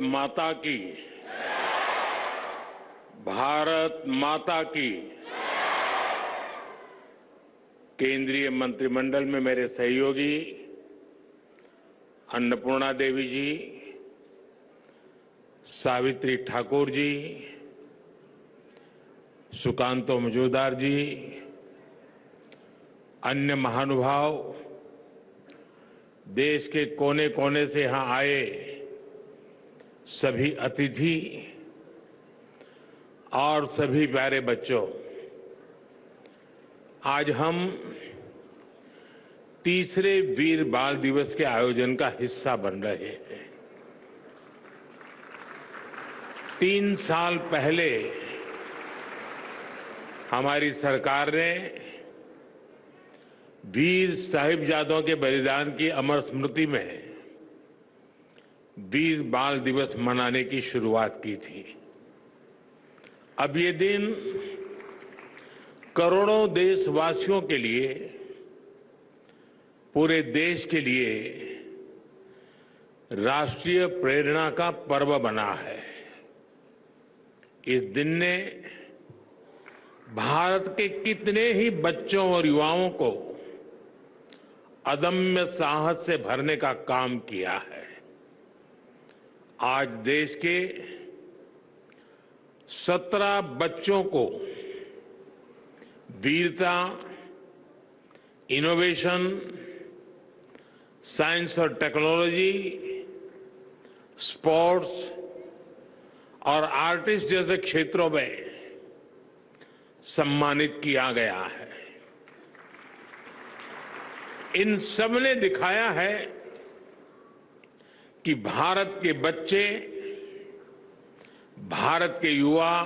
माता की, भारत माता की। केंद्रीय मंत्रिमंडल में मेरे सहयोगी अन्नपूर्णा देवी जी, सावित्री ठाकुर जी, सुकांतो मजूमदार जी, अन्य महानुभाव, देश के कोने कोने से यहां आए सभी अतिथि और सभी प्यारे बच्चों, आज हम तीसरे वीर बाल दिवस के आयोजन का हिस्सा बन रहे हैं। 3 साल पहले हमारी सरकार ने वीर साहिबजादों के बलिदान की अमर स्मृति में वीर बाल दिवस मनाने की शुरुआत की थी। अब ये दिन करोड़ों देशवासियों के लिए, पूरे देश के लिए राष्ट्रीय प्रेरणा का पर्व बना है। इस दिन ने भारत के कितने ही बच्चों और युवाओं को अदम्य साहस से भरने का काम किया है। आज देश के 17 बच्चों को वीरता, इनोवेशन, साइंस और टेक्नोलॉजी, स्पोर्ट्स और आर्टिस्ट जैसे क्षेत्रों में सम्मानित किया गया है। इन सब ने दिखाया है कि भारत के बच्चे, भारत के युवा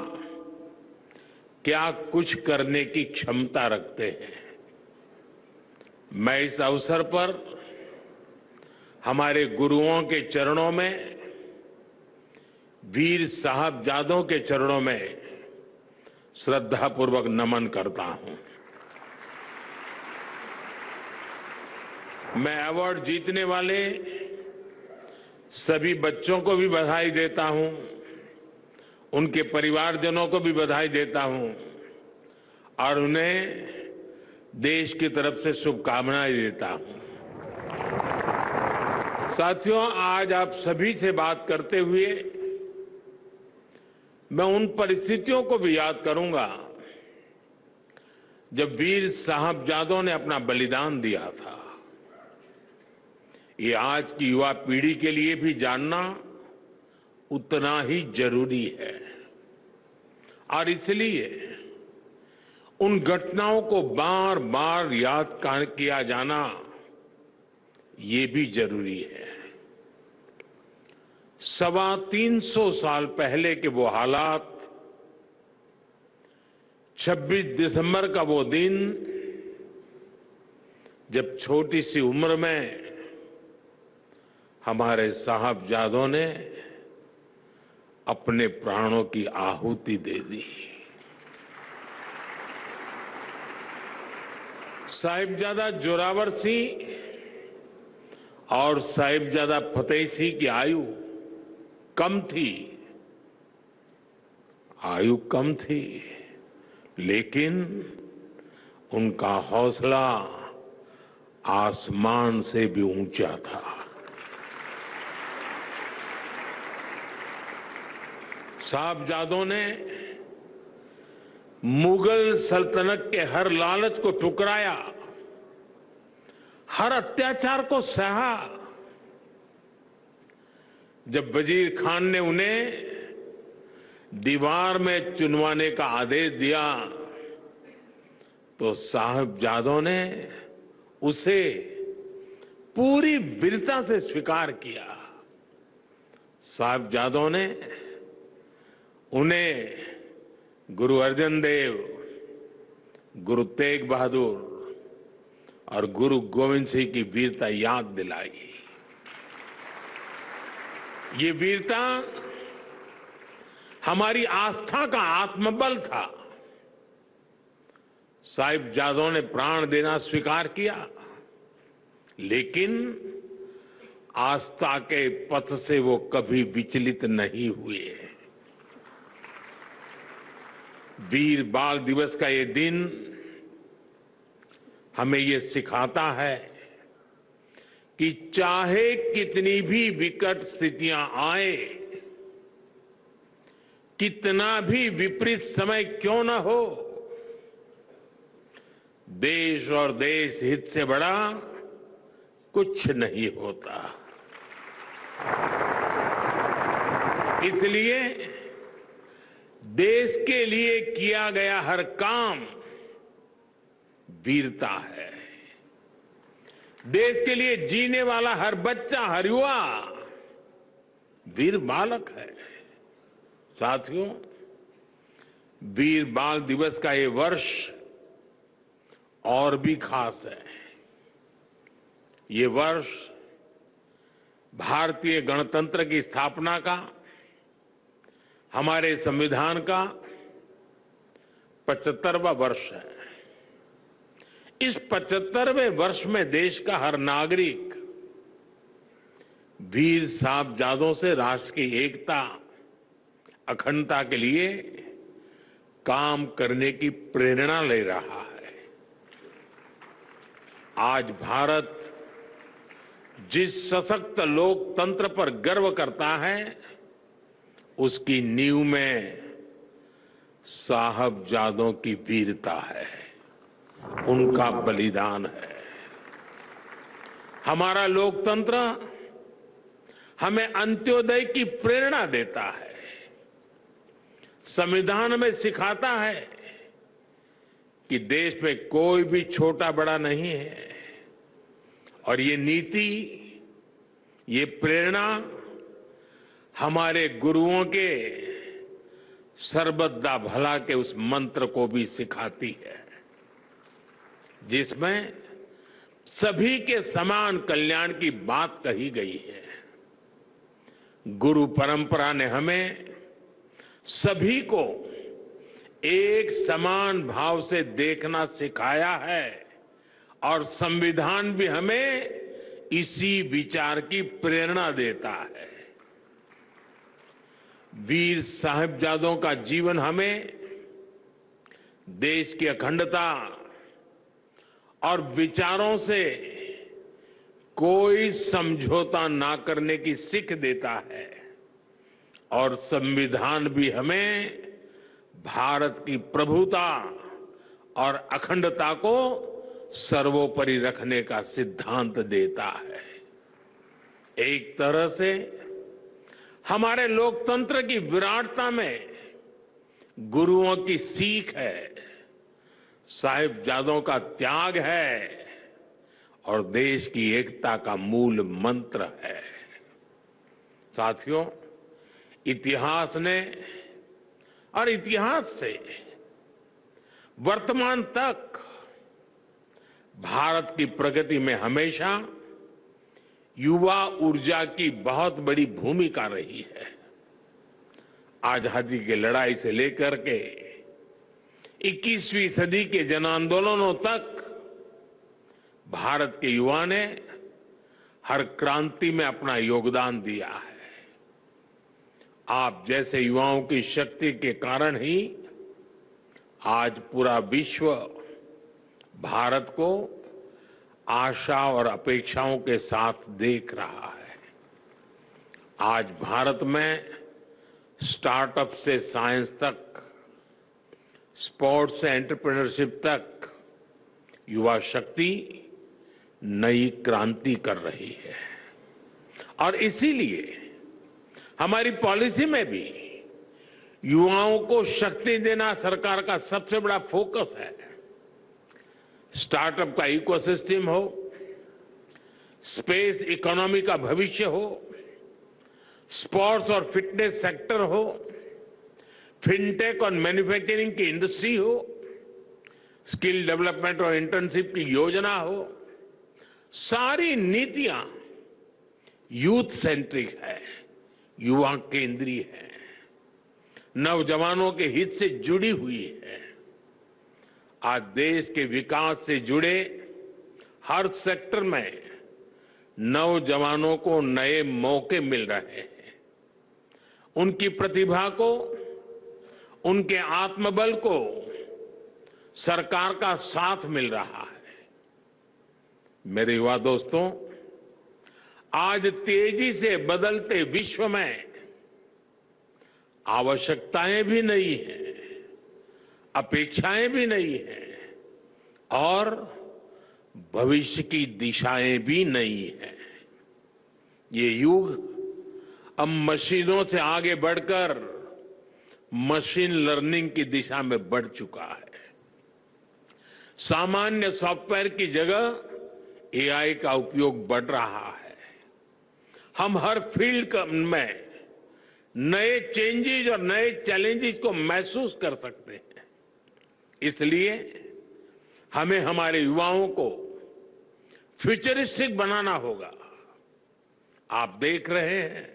क्या कुछ करने की क्षमता रखते हैं। मैं इस अवसर पर हमारे गुरुओं के चरणों में, वीर साहबजादों के चरणों में श्रद्धापूर्वक नमन करता हूं। मैं अवार्ड जीतने वाले सभी बच्चों को भी बधाई देता हूं, उनके परिवारजनों को भी बधाई देता हूं और उन्हें देश की तरफ से शुभकामनाएं देता हूं। साथियों, आज आप सभी से बात करते हुए मैं उन परिस्थितियों को भी याद करूंगा जब वीर साहबजादों ने अपना बलिदान दिया था। ये आज की युवा पीढ़ी के लिए भी जानना उतना ही जरूरी है और इसलिए उन घटनाओं को बार बार याद किया जाना ये भी जरूरी है। 325 साल पहले के वो हालात, 26 दिसंबर का वो दिन जब छोटी सी उम्र में हमारे साहबजादों ने अपने प्राणों की आहुति दे दी। साहिबजादा जोरावर सिंह और साहिबजादा फतेह सिंह की आयु कम थी, लेकिन उनका हौसला आसमान से भी ऊंचा था। साहबजादों ने मुगल सल्तनत के हर लालच को ठुकराया, हर अत्याचार को सहा। जब वजीर खान ने उन्हें दीवार में चुनवाने का आदेश दिया तो साहबजादों ने उसे पूरी वीरता से स्वीकार किया। साहबजादों ने उन्हें गुरु अर्जन देव, गुरु तेग बहादुर और गुरु गोविंद सिंह की वीरता याद दिलाई। ये वीरता हमारी आस्था का आत्मबल था। साहिबजादों ने प्राण देना स्वीकार किया, लेकिन आस्था के पथ से वो कभी विचलित नहीं हुए। वीर बाल दिवस का ये दिन हमें ये सिखाता है कि चाहे कितनी भी विकट स्थितियां आए, कितना भी विपरीत समय क्यों न हो, देश और देश हित से बड़ा कुछ नहीं होता। इसलिए देश के लिए किया गया हर काम वीरता है। देश के लिए जीने वाला हर बच्चा, हर युवा वीर बालक है। साथियों, वीर बाल दिवस का ये वर्ष और भी खास है। ये वर्ष भारतीय गणतंत्र की स्थापना का, हमारे संविधान का 75वां वर्ष है। इस 75वें वर्ष में देश का हर नागरिक वीर साहबजादों से राष्ट्र की एकता, अखंडता के लिए काम करने की प्रेरणा ले रहा है। आज भारत जिस सशक्त लोकतंत्र पर गर्व करता है, उसकी नींव में साहबजादों की वीरता है, उनका बलिदान है। हमारा लोकतंत्र हमें अंत्योदय की प्रेरणा देता है। संविधान में सिखाता है कि देश में कोई भी छोटा बड़ा नहीं है, और ये नीति, ये प्रेरणा हमारे गुरुओं के सर्वदा भला के उस मंत्र को भी सिखाती है, जिसमें सभी के समान कल्याण की बात कही गई है। गुरु परंपरा ने हमें सभी को एक समान भाव से देखना सिखाया है, और संविधान भी हमें इसी विचार की प्रेरणा देता है। वीर साहिबजादों का जीवन हमें देश की अखंडता और विचारों से कोई समझौता ना करने की सीख देता है, और संविधान भी हमें भारत की प्रभुता और अखंडता को सर्वोपरि रखने का सिद्धांत देता है। एक तरह से हमारे लोकतंत्र की विराटता में गुरुओं की सीख है, साहिबजादों का त्याग है, और देश की एकता का मूल मंत्र है। साथियों, इतिहास ने और इतिहास से वर्तमान तक भारत की प्रगति में हमेशा युवा ऊर्जा की बहुत बड़ी भूमिका रही है। आजादी की लड़ाई से लेकर के 21वीं सदी के जन आंदोलनों तक भारत के युवा ने हर क्रांति में अपना योगदान दिया है। आप जैसे युवाओं की शक्ति के कारण ही आज पूरा विश्व भारत को आशा और अपेक्षाओं के साथ देख रहा है। आज भारत में स्टार्टअप से साइंस तक, स्पोर्ट्स से एंटरप्रेन्योरशिप तक युवा शक्ति नई क्रांति कर रही है। और इसीलिए हमारी पॉलिसी में भी युवाओं को शक्ति देना सरकार का सबसे बड़ा फोकस है। स्टार्टअप का इकोसिस्टम हो, स्पेस इकोनॉमी का भविष्य हो, स्पोर्ट्स और फिटनेस सेक्टर हो, फिनटेक और मैन्युफैक्चरिंग की इंडस्ट्री हो, स्किल डेवलपमेंट और इंटर्नशिप की योजना हो, सारी नीतियां यूथ सेंट्रिक है, युवा केंद्रीय है, नौजवानों के हित से जुड़ी हुई है। आज देश के विकास से जुड़े हर सेक्टर में नौजवानों को नए मौके मिल रहे हैं। उनकी प्रतिभा को, उनके आत्मबल को सरकार का साथ मिल रहा है। मेरे युवा दोस्तों, आज तेजी से बदलते विश्व में आवश्यकताएं भी नहीं हैं, अपेक्षाएं भी नहीं हैं और भविष्य की दिशाएं भी नहीं हैं। ये युग अब मशीनों से आगे बढ़कर मशीन लर्निंग की दिशा में बढ़ चुका है। सामान्य सॉफ्टवेयर की जगह एआई का उपयोग बढ़ रहा है। हम हर फील्ड में नए चेंजेस और नए चैलेंजेस को महसूस कर सकते हैं। इसलिए हमें हमारे युवाओं को फ्यूचरिस्टिक बनाना होगा। आप देख रहे हैं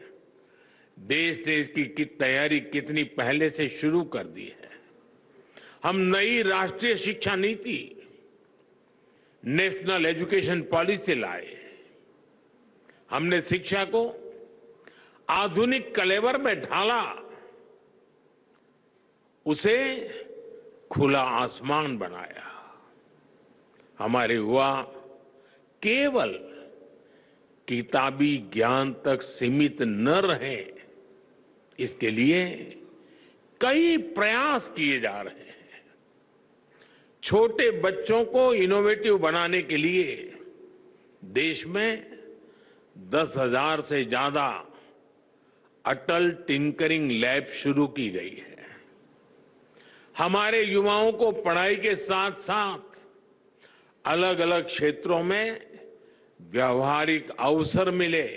देश ने इसकी तैयारी कितनी पहले से शुरू कर दी है। हम नई राष्ट्रीय शिक्षा नीति, नेशनल एजुकेशन पॉलिसी लाए। हमने शिक्षा को आधुनिक कलेवर में ढाला, उसे खुला आसमान बनाया। हमारे युवा केवल किताबी ज्ञान तक सीमित न रहे, इसके लिए कई प्रयास किए जा रहे हैं। छोटे बच्चों को इनोवेटिव बनाने के लिए देश में 10,000 से ज्यादा अटल टिंकरिंग लैब शुरू की गई है। हमारे युवाओं को पढ़ाई के साथ साथ अलग अलग क्षेत्रों में व्यावहारिक अवसर मिले।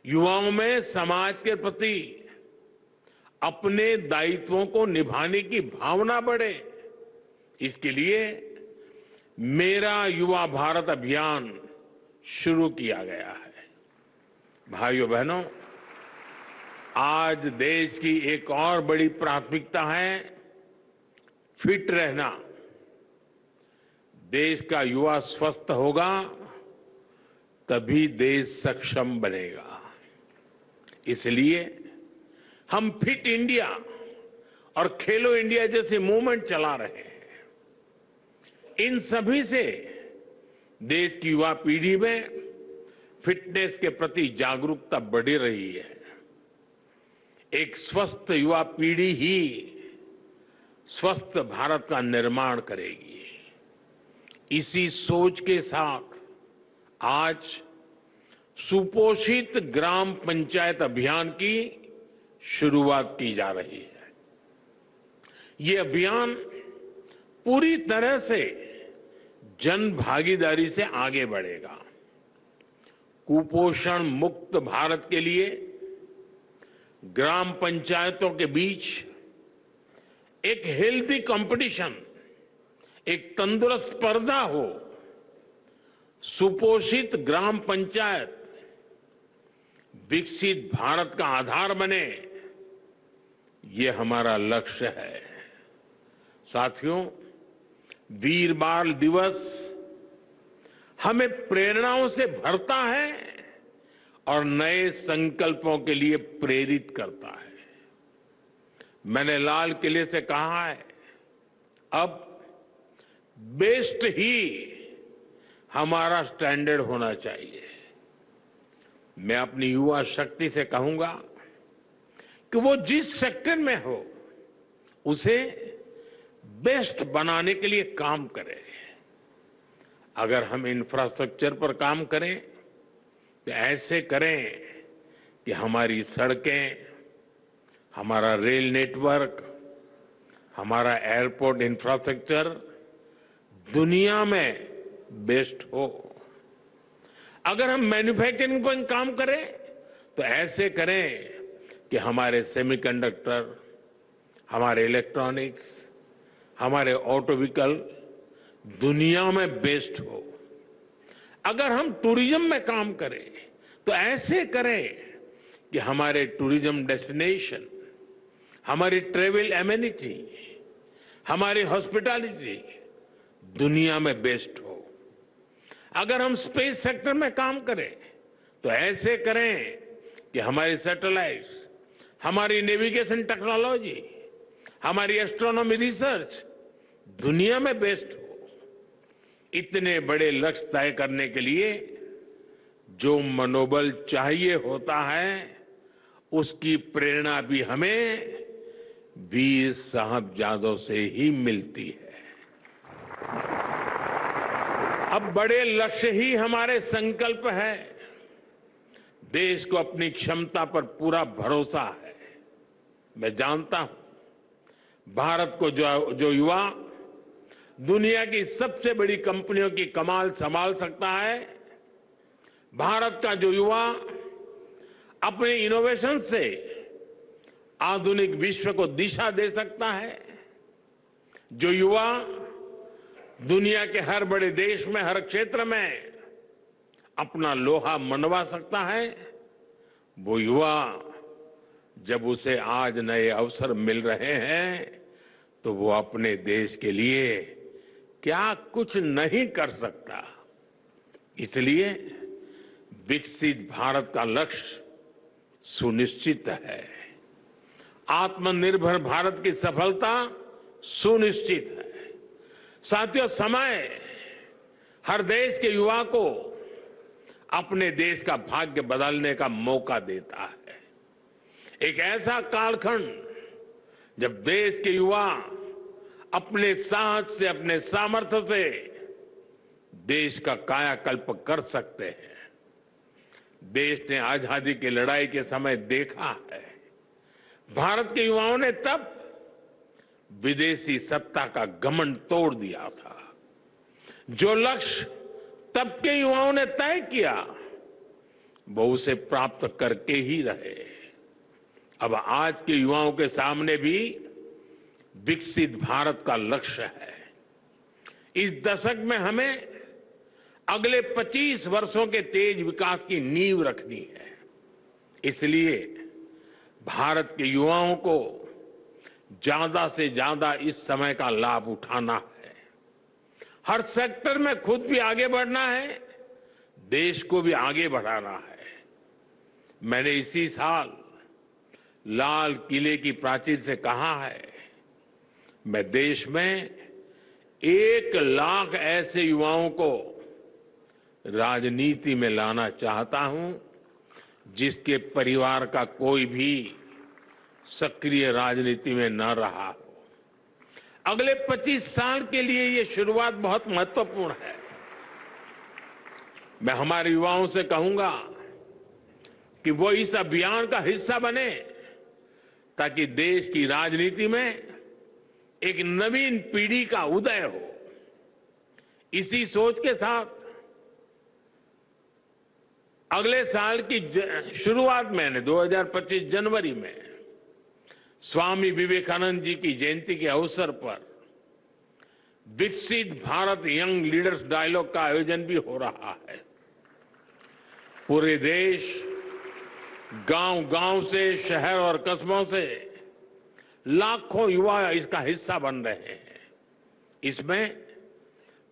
युवाओं में समाज के प्रति अपने दायित्वों को निभाने की भावना बढ़े, इसके लिए मेरा युवा भारत अभियान शुरू किया गया है। भाइयों बहनों, आज देश की एक और बड़ी प्राथमिकता है फिट रहना। देश का युवा स्वस्थ होगा तभी देश सक्षम बनेगा। इसलिए हम फिट इंडिया और खेलो इंडिया जैसे मूवमेंट चला रहे हैं। इन सभी से देश की युवा पीढ़ी में फिटनेस के प्रति जागरूकता बढ़ रही है। एक स्वस्थ युवा पीढ़ी ही स्वस्थ भारत का निर्माण करेगी। इसी सोच के साथ आज सुपोषित ग्राम पंचायत अभियान की शुरुआत की जा रही है। ये अभियान पूरी तरह से जन भागीदारी से आगे बढ़ेगा। कुपोषण मुक्त भारत के लिए ग्राम पंचायतों के बीच एक हेल्दी कंपटीशन, एक तंदुरुस्त स्पर्धा हो। सुपोषित ग्राम पंचायत विकसित भारत का आधार बने, ये हमारा लक्ष्य है। साथियों, वीर बाल दिवस हमें प्रेरणाओं से भरता है और नए संकल्पों के लिए प्रेरित करता है। मैंने लाल किले से कहा है, अब बेस्ट ही हमारा स्टैंडर्ड होना चाहिए। मैं अपनी युवा शक्ति से कहूंगा कि वो जिस सेक्टर में हो उसे बेस्ट बनाने के लिए काम करें। अगर हम इंफ्रास्ट्रक्चर पर काम करें तो ऐसे करें कि हमारी सड़कें, हमारा रेल नेटवर्क, हमारा एयरपोर्ट इंफ्रास्ट्रक्चर दुनिया में बेस्ट हो। अगर हम मैन्युफैक्चरिंग पर काम करें तो ऐसे करें कि हमारे सेमीकंडक्टर, हमारे इलेक्ट्रॉनिक्स, हमारे ऑटो व्हीकल दुनिया में बेस्ट हो। अगर हम टूरिज्म में काम करें तो ऐसे करें कि हमारे टूरिज्म डेस्टिनेशन, हमारी ट्रेवल एमेनिटी, हमारी हॉस्पिटैलिटी दुनिया में बेस्ट हो। अगर हम स्पेस सेक्टर में काम करें तो ऐसे करें कि हमारी सैटेलाइट्स, हमारी नेविगेशन टेक्नोलॉजी, हमारी एस्ट्रोनॉमी रिसर्च दुनिया में बेस्ट हो। इतने बड़े लक्ष्य तय करने के लिए जो मनोबल चाहिए होता है, उसकी प्रेरणा भी हमें वीर साहबजादों से ही मिलती है। अब बड़े लक्ष्य ही हमारे संकल्प है। देश को अपनी क्षमता पर पूरा भरोसा है। मैं जानता हूं भारत को जो युवा दुनिया की सबसे बड़ी कंपनियों की कमाल संभाल सकता है, भारत का जो युवा अपने इनोवेशन से आधुनिक विश्व को दिशा दे सकता है, जो युवा दुनिया के हर बड़े देश में, हर क्षेत्र में अपना लोहा मनवा सकता है, वो युवा जब उसे आज नए अवसर मिल रहे हैं तो वो अपने देश के लिए क्या कुछ नहीं कर सकता। इसलिए विकसित भारत का लक्ष्य सुनिश्चित है, आत्मनिर्भर भारत की सफलता सुनिश्चित है। साथियों, समय हर देश के युवा को अपने देश का भाग्य बदलने का मौका देता है। एक ऐसा कालखंड जब देश के युवा अपने साहस से, अपने सामर्थ्य से देश का कायाकल्प कर सकते हैं। देश ने आजादी की लड़ाई के समय देखा है, भारत के युवाओं ने तब विदेशी सत्ता का घमंड तोड़ दिया था। जो लक्ष्य तब के युवाओं ने तय किया, वो उसे प्राप्त करके ही रहे। अब आज के युवाओं के सामने भी विकसित भारत का लक्ष्य है। इस दशक में हमें अगले 25 वर्षों के तेज विकास की नींव रखनी है। इसलिए भारत के युवाओं को ज्यादा से ज्यादा इस समय का लाभ उठाना है। हर सेक्टर में खुद भी आगे बढ़ना है, देश को भी आगे बढ़ाना है। मैंने इसी साल लाल किले की प्राचीर से कहा है, मैं देश में 1 लाख ऐसे युवाओं को राजनीति में लाना चाहता हूं जिसके परिवार का कोई भी सक्रिय राजनीति में न रहा हो। अगले 25 साल के लिए ये शुरुआत बहुत महत्वपूर्ण है। मैं हमारे युवाओं से कहूंगा कि वो इस अभियान का हिस्सा बने ताकि देश की राजनीति में एक नवीन पीढ़ी का उदय हो। इसी सोच के साथ अगले साल की शुरुआत में 2025 जनवरी में स्वामी विवेकानंद जी की जयंती के अवसर पर विकसित भारत यंग लीडर्स डायलॉग का आयोजन भी हो रहा है। पूरे देश, गांव-गांव से, शहर और कस्बों से लाखों युवा इसका हिस्सा बन रहे हैं। इसमें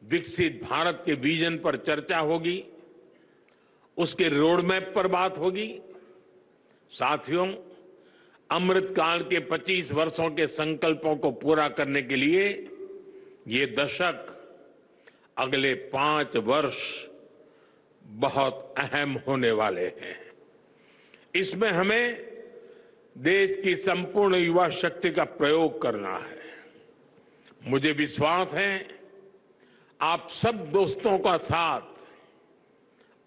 विकसित भारत के विजन पर चर्चा होगी, उसके रोड मैप पर बात होगी। साथियों, अमृतकाल के 25 वर्षों के संकल्पों को पूरा करने के लिए ये दशक, अगले 5 वर्ष बहुत अहम होने वाले हैं। इसमें हमें देश की संपूर्ण युवा शक्ति का प्रयोग करना है। मुझे विश्वास है आप सब दोस्तों का साथ,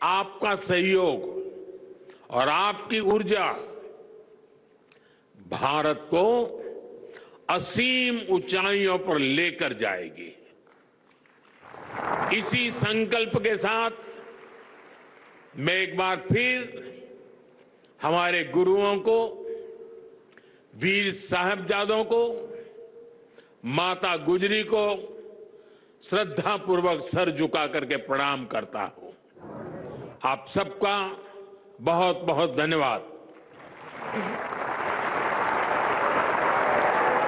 आपका सहयोग और आपकी ऊर्जा भारत को असीम ऊंचाइयों पर लेकर जाएगी। इसी संकल्प के साथ मैं एक बार फिर हमारे गुरुओं को, वीर साहबजादों को, माता गुजरी को श्रद्धापूर्वक सर झुका करके प्रणाम करता हूं। आप सबका बहुत बहुत धन्यवाद।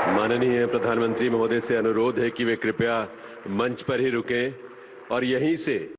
माननीय प्रधानमंत्री महोदय से अनुरोध है कि वे कृपया मंच पर ही रुकें और यहीं से